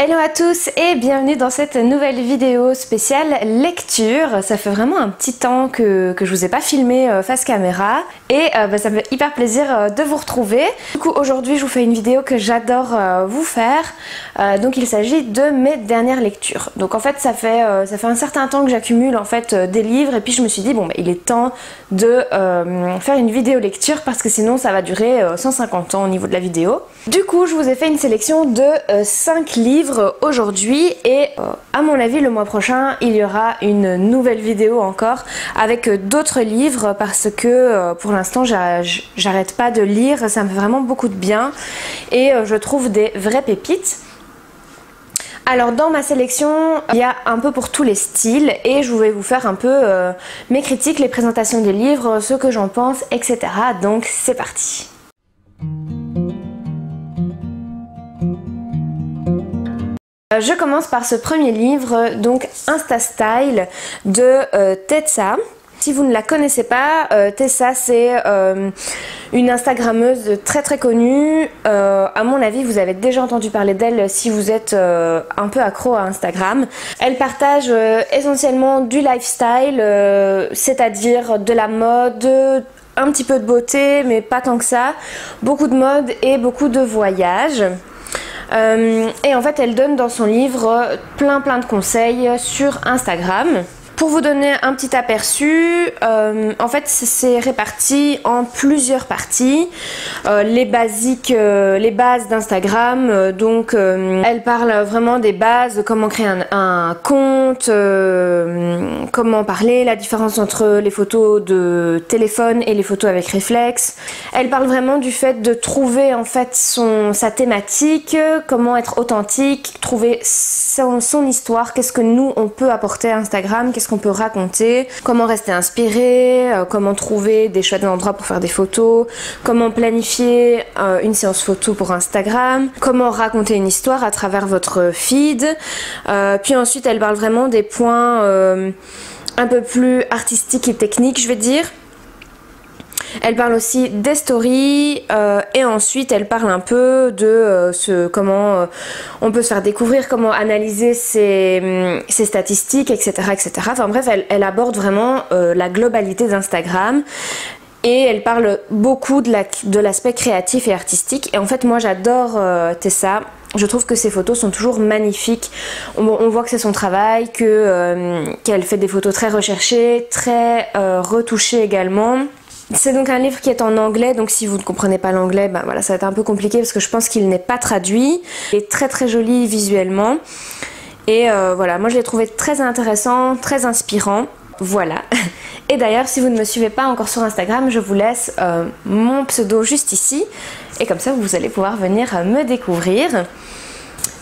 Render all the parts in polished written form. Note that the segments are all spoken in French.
Hello à tous et bienvenue dans cette nouvelle vidéo spéciale lecture. Ça fait vraiment un petit temps que je vous ai pas filmé face caméra et ça me fait hyper plaisir de vous retrouver. Du coup aujourd'hui je vous fais une vidéo que j'adore vous faire. Donc il s'agit de mes dernières lectures. Donc en fait ça fait un certain temps que j'accumule en fait des livres et puis je me suis dit bon il est temps de faire une vidéo lecture parce que sinon ça va durer 150 ans au niveau de la vidéo. Du coup je vous ai fait une sélection de 5 livres aujourd'hui et à mon avis le mois prochain il y aura une nouvelle vidéo encore avec d'autres livres parce que pour l'instant j'arrête pas de lire, ça me fait vraiment beaucoup de bien et je trouve des vraies pépites. Alors dans ma sélection il y a un peu pour tous les styles et je vais vous faire un peu mes critiques, les présentations des livres, ce que j'en pense, etc. Donc c'est parti. Je commence par ce premier livre, donc Insta Style de Tessa. Si vous ne la connaissez pas, Tessa c'est une Instagrammeuse très connue. À mon avis vous avez déjà entendu parler d'elle si vous êtes un peu accro à Instagram. Elle partage essentiellement du lifestyle, c'est-à-dire de la mode, un petit peu de beauté mais pas tant que ça, beaucoup de mode et beaucoup de voyages. Et en fait elle donne dans son livre plein de conseils sur Instagram. Pour vous donner un petit aperçu, en fait c'est réparti en plusieurs parties. Les bases d'Instagram, donc elle parle vraiment des bases, comment créer un compte, comment parler, la différence entre les photos de téléphone et les photos avec réflexe. Elle parle vraiment du fait de trouver en fait sa thématique, comment être authentique, trouver son histoire, qu'est-ce que nous on peut apporter à Instagram, qu'est-ce qu'on peut raconter, comment rester inspiré, comment trouver des chouettes endroits pour faire des photos, comment planifier une séance photo pour Instagram, comment raconter une histoire à travers votre feed. Puis ensuite elle parle vraiment des points un peu plus artistiques et techniques je vais dire. Elle parle aussi des stories et ensuite elle parle un peu de comment on peut se faire découvrir, comment analyser ses statistiques, etc. Enfin bref, elle aborde vraiment la globalité d'Instagram. Et elle parle beaucoup de l'aspect créatif et artistique. Et en fait moi j'adore Tessa. Je trouve que ses photos sont toujours magnifiques. On voit que c'est son travail, qu'elle fait des photos très recherchées, très retouchées également. C'est donc un livre qui est en anglais, donc si vous ne comprenez pas l'anglais, ben voilà, ça va être un peu compliqué parce que je pense qu'il n'est pas traduit. Il est très joli visuellement. Et voilà, moi je l'ai trouvé très intéressant, très inspirant. Voilà. Et d'ailleurs, si vous ne me suivez pas encore sur Instagram, je vous laisse mon pseudo juste ici. Et comme ça, vous allez pouvoir venir me découvrir.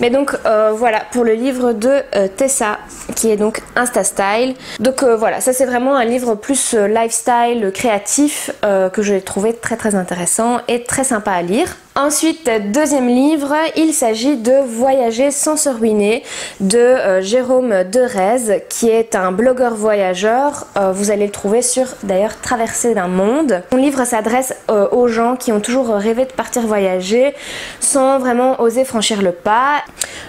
Mais donc voilà pour le livre de Tessa qui est donc Insta Style. Donc voilà, ça c'est vraiment un livre plus lifestyle créatif que je l'ai trouvé très intéressant et très sympa à lire. Ensuite, deuxième livre, il s'agit de Voyager sans se ruiner de Jérôme Derez qui est un blogueur voyageur. Vous allez le trouver sur d'ailleurs Traversée d'un monde. Son livre s'adresse aux gens qui ont toujours rêvé de partir voyager sans vraiment oser franchir le pas.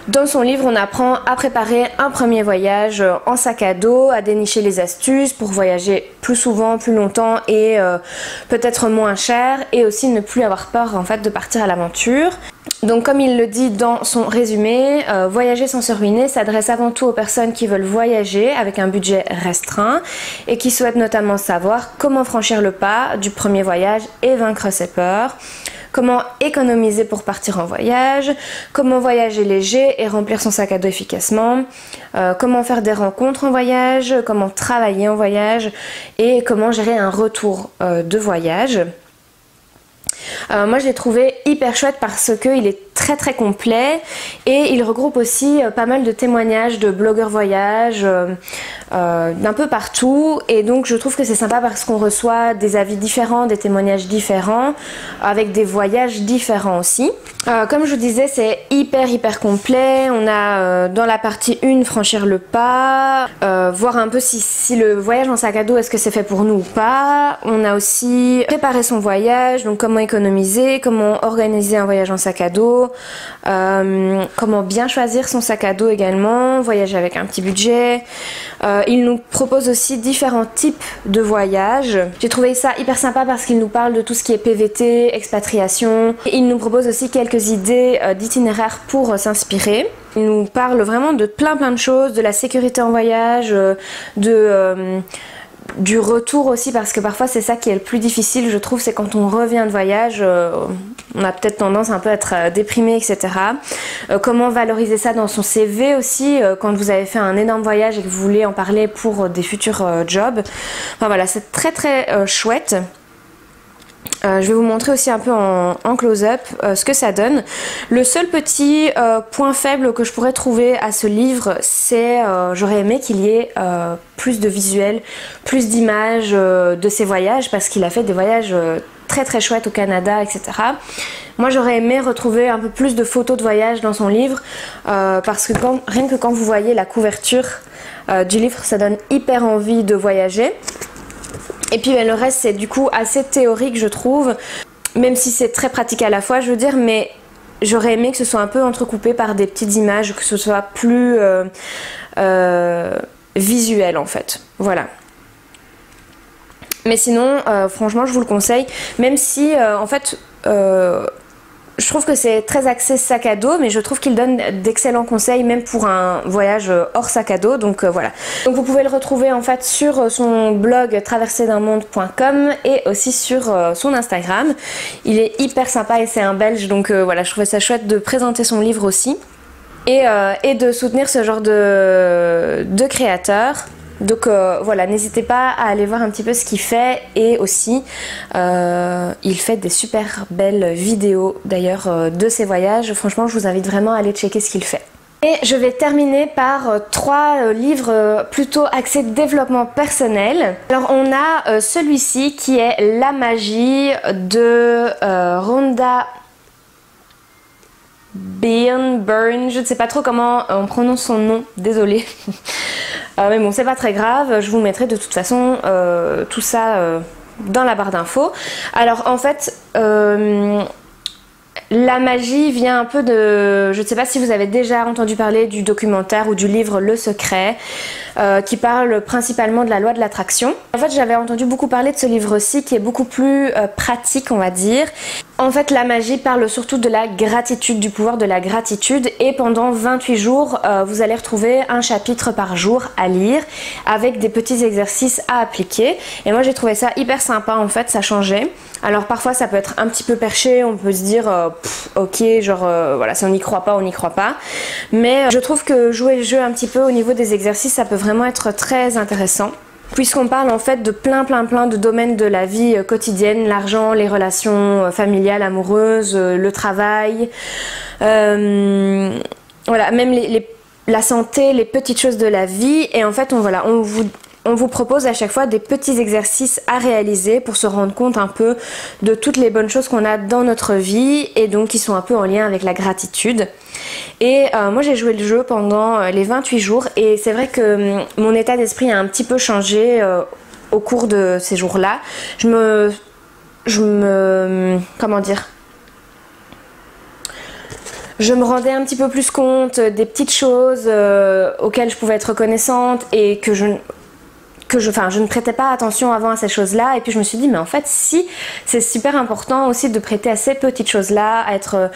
Dans son livre, on apprend à préparer un premier voyage en sac à dos, à dénicher les astuces pour voyager plus souvent, plus longtemps et peut-être moins cher et aussi ne plus avoir peur en fait de partir à l'aventure. Donc comme il le dit dans son résumé, Voyager sans se ruiner s'adresse avant tout aux personnes qui veulent voyager avec un budget restreint et qui souhaitent notamment savoir comment franchir le pas du premier voyage et vaincre ses peurs. Comment économiser pour partir en voyage, comment voyager léger et remplir son sac à dos efficacement, comment faire des rencontres en voyage, comment travailler en voyage et comment gérer un retour de voyage. Moi je l'ai trouvé hyper chouette parce qu'il est très complet et il regroupe aussi pas mal de témoignages de blogueurs voyage d'un peu partout et donc je trouve que c'est sympa parce qu'on reçoit des avis différents, des témoignages différents avec des voyages différents aussi. Comme je vous disais, c'est hyper complet. On a dans la partie 1 franchir le pas, voir un peu si le voyage en sac à dos est-ce que c'est fait pour nous ou pas. On a aussi préparer son voyage, donc comment économiser, comment organiser un voyage en sac à dos, comment bien choisir son sac à dos également, voyager avec un petit budget. Il nous propose aussi différents types de voyages. J'ai trouvé ça hyper sympa parce qu'il nous parle de tout ce qui est PVT, expatriation. Il nous propose aussi quelques idées d'itinéraires pour s'inspirer. Il nous parle vraiment de plein de choses, de la sécurité en voyage, du retour aussi, parce que parfois c'est ça qui est le plus difficile, je trouve, c'est quand on revient de voyage, on a peut-être tendance un peu à être déprimé, etc. Comment valoriser ça dans son CV aussi, quand vous avez fait un énorme voyage et que vous voulez en parler pour des futurs jobs. Enfin voilà, c'est très chouette. Je vais vous montrer aussi un peu en close-up ce que ça donne. Le seul petit point faible que je pourrais trouver à ce livre, c'est j'aurais aimé qu'il y ait plus de visuels, plus d'images de ses voyages, parce qu'il a fait des voyages très chouettes au Canada, etc. Moi j'aurais aimé retrouver un peu plus de photos de voyage dans son livre, parce que rien que quand vous voyez la couverture du livre, ça donne hyper envie de voyager. Et puis le reste c'est du coup assez théorique, je trouve, même si c'est très pratique à la fois, je veux dire, mais j'aurais aimé que ce soit un peu entrecoupé par des petites images, que ce soit plus visuel en fait, voilà. Mais sinon, franchement je vous le conseille, même si en fait je trouve que c'est très axé sac à dos, mais je trouve qu'il donne d'excellents conseils même pour un voyage hors sac à dos, donc voilà. Donc vous pouvez le retrouver en fait sur son blog traverserdaunmonde.com et aussi sur son Instagram. Il est hyper sympa et c'est un Belge, donc voilà, je trouvais ça chouette de présenter son livre aussi et de soutenir ce genre de créateurs. Donc voilà, n'hésitez pas à aller voir un petit peu ce qu'il fait, et aussi il fait des super belles vidéos d'ailleurs de ses voyages. Franchement je vous invite vraiment à aller checker ce qu'il fait. Et je vais terminer par trois livres plutôt axés développement personnel. Alors on a celui-ci qui est La magie de Rhonda Byrne, je ne sais pas trop comment on prononce son nom, désolée. Mais bon, c'est pas très grave, je vous mettrai de toute façon tout ça dans la barre d'infos. Alors en fait, la magie vient un peu de... Je ne sais pas si vous avez déjà entendu parler du documentaire ou du livre Le Secret, qui parle principalement de la loi de l'attraction. En fait, j'avais entendu beaucoup parler de ce livre-ci qui est beaucoup plus pratique, on va dire. En fait, la magie parle surtout de la gratitude, du pouvoir de la gratitude, et pendant 28 jours, vous allez retrouver un chapitre par jour à lire avec des petits exercices à appliquer. Et moi, j'ai trouvé ça hyper sympa, en fait, ça changeait. Alors parfois, ça peut être un petit peu perché, on peut se dire, ok, genre, voilà, si on n'y croit pas, on n'y croit pas. Mais je trouve que jouer le jeu un petit peu au niveau des exercices, ça peut vraiment être très intéressant. Puisqu'on parle en fait de plein de domaines de la vie quotidienne, l'argent, les relations familiales, amoureuses, le travail, voilà, même la santé, les petites choses de la vie. Et en fait, on vous propose à chaque fois des petits exercices à réaliser pour se rendre compte un peu de toutes les bonnes choses qu'on a dans notre vie, et donc qui sont un peu en lien avec la gratitude. Et moi j'ai joué le jeu pendant les 28 jours, et c'est vrai que mon état d'esprit a un petit peu changé au cours de ces jours-là. Comment dire, je me rendais un petit peu plus compte des petites choses auxquelles je pouvais être reconnaissante, et que je ne prêtais pas attention avant à ces choses-là. Et puis je me suis dit, mais en fait si, c'est super important aussi de prêter à ces petites choses-là, à être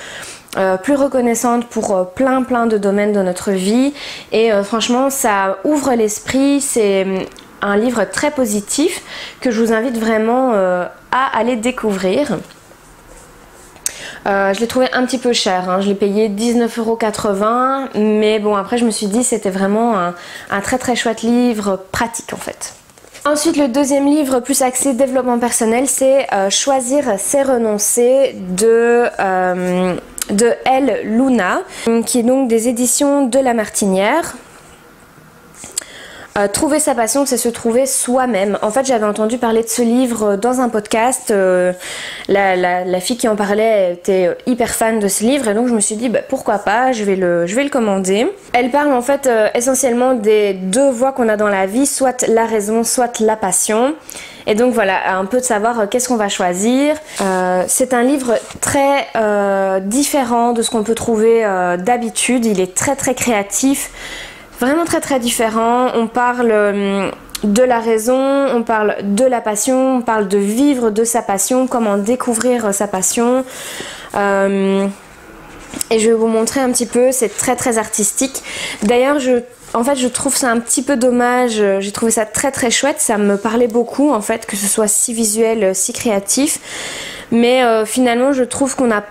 plus reconnaissante pour plein de domaines de notre vie. Et franchement ça ouvre l'esprit, c'est un livre très positif que je vous invite vraiment à aller découvrir. Je l'ai trouvé un petit peu cher, hein. Je l'ai payé 19,80 €, mais bon, après je me suis dit c'était vraiment un très chouette livre pratique en fait. Ensuite, le deuxième livre plus axé développement personnel, c'est Choisir c'est renoncer de Elle Luna, qui est donc des éditions de La Martinière. Trouver sa passion, c'est se trouver soi-même. En fait, j'avais entendu parler de ce livre dans un podcast. La fille qui en parlait était hyper fan de ce livre et donc je me suis dit pourquoi pas, je vais le commander. Elle parle en fait essentiellement des deux voies qu'on a dans la vie, soit la raison, soit la passion. Et donc voilà, un peu de savoir qu'est-ce qu'on va choisir. C'est un livre très différent de ce qu'on peut trouver d'habitude. Il est très très créatif. Vraiment très très différent. On parle de la raison, on parle de la passion, on parle de vivre de sa passion, comment découvrir sa passion. Et je vais vous montrer un petit peu, c'est très très artistique. D'ailleurs, en fait, je trouve ça un petit peu dommage, j'ai trouvé ça très très chouette, ça me parlait beaucoup en fait, que ce soit si visuel, si créatif. Mais finalement, je trouve qu'on a...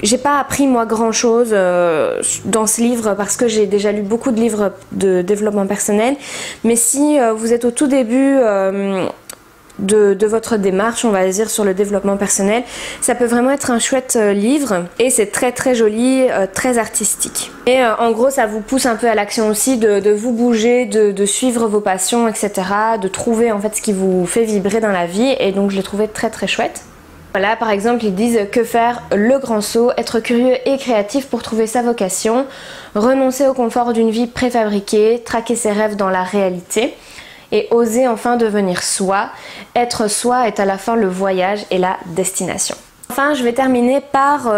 J'ai pas appris moi grand chose dans ce livre parce que j'ai déjà lu beaucoup de livres de développement personnel. Mais si vous êtes au tout début de votre démarche, on va dire, sur le développement personnel, ça peut vraiment être un chouette livre et c'est très très joli, très artistique. Et en gros, ça vous pousse un peu à l'action aussi, de vous bouger, de suivre vos passions, etc. De trouver en fait ce qui vous fait vibrer dans la vie et donc je l'ai trouvé très très chouette. Voilà, par exemple, ils disent que faire le grand saut, être curieux et créatif pour trouver sa vocation, renoncer au confort d'une vie préfabriquée, traquer ses rêves dans la réalité et oser enfin devenir soi. Être soi est à la fin le voyage et la destination. Enfin, je vais terminer par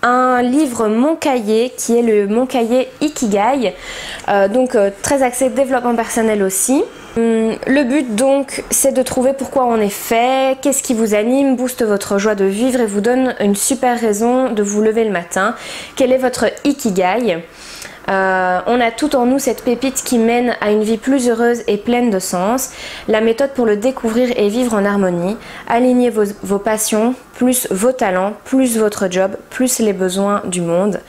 un livre Mon Cahier qui est le Mon Cahier Ikigai, donc très axé développement personnel aussi. Le but donc c'est de trouver pourquoi on est fait, qu'est-ce qui vous anime, booste votre joie de vivre et vous donne une super raison de vous lever le matin. Quel est votre Ikigai? On a tout en nous cette pépite qui mène à une vie plus heureuse et pleine de sens. La méthode pour le découvrir et vivre en harmonie. Alignez vos passions, plus vos talents, plus votre job, plus les besoins du monde.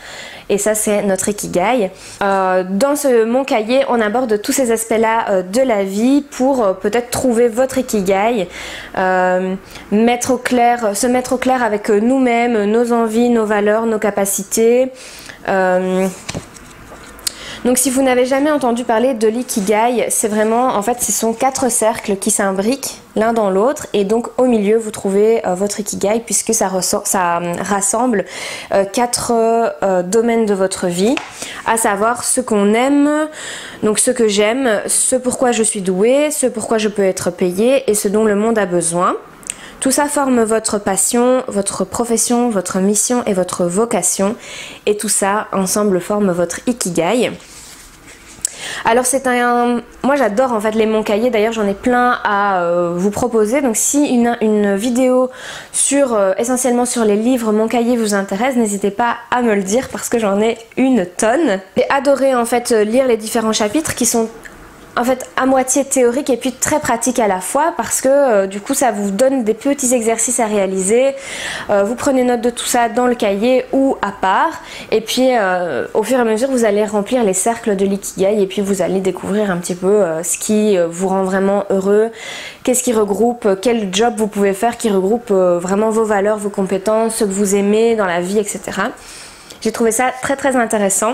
Et ça c'est notre Ikigai. Dans Mon Cahier, on aborde tous ces aspects-là de la vie pour peut-être trouver votre Ikigai, se mettre au clair avec nous-mêmes, nos envies, nos valeurs, nos capacités. Donc si vous n'avez jamais entendu parler de l'ikigai, c'est vraiment, en fait, ce sont 4 cercles qui s'imbriquent l'un dans l'autre et donc au milieu vous trouvez votre ikigai puisque ça rassemble 4 domaines de votre vie, à savoir ce qu'on aime, donc ce que j'aime, ce pourquoi je suis douée, ce pourquoi je peux être payée et ce dont le monde a besoin. Tout ça forme votre passion, votre profession, votre mission et votre vocation. Et tout ça, ensemble, forme votre Ikigai. Alors moi j'adore en fait les Mon Cahier, d'ailleurs j'en ai plein à vous proposer. Donc si une vidéo essentiellement sur les livres Mon Cahier vous intéresse, n'hésitez pas à me le dire parce que j'en ai une tonne. J'ai adoré en fait lire les différents chapitres qui sont en fait à moitié théorique et puis très pratique à la fois parce que du coup ça vous donne des petits exercices à réaliser. Vous prenez note de tout ça dans le cahier ou à part et puis au fur et à mesure vous allez remplir les cercles de l'ikigai et puis vous allez découvrir un petit peu ce qui vous rend vraiment heureux, qu'est-ce qui regroupe, quel job vous pouvez faire qui regroupe vraiment vos valeurs, vos compétences, ce que vous aimez dans la vie, etc. J'ai trouvé ça très très intéressant.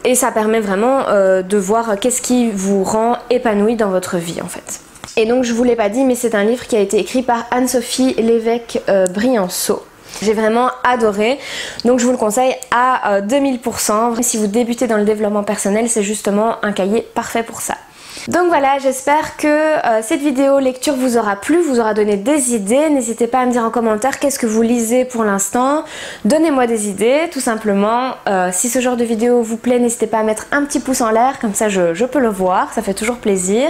Et ça permet vraiment de voir qu'est-ce qui vous rend épanoui dans votre vie en fait. Et donc je vous l'ai pas dit mais c'est un livre qui a été écrit par Anne-Sophie Lévesque-Brianceau. J'ai vraiment adoré, donc je vous le conseille à 2000%. Si vous débutez dans le développement personnel, c'est justement un cahier parfait pour ça. Donc voilà, j'espère que cette vidéo lecture vous aura plu, vous aura donné des idées. N'hésitez pas à me dire en commentaire qu'est-ce que vous lisez pour l'instant. Donnez-moi des idées, tout simplement. Si ce genre de vidéo vous plaît, n'hésitez pas à mettre un petit pouce en l'air, comme ça je peux le voir, ça fait toujours plaisir.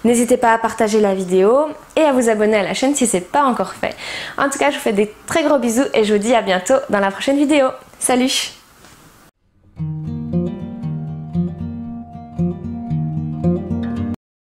N'hésitez pas à partager la vidéo et à vous abonner à la chaîne si ce n'est pas encore fait. En tout cas, je vous fais des très gros bisous et je vous dis à bientôt dans la prochaine vidéo. Salut!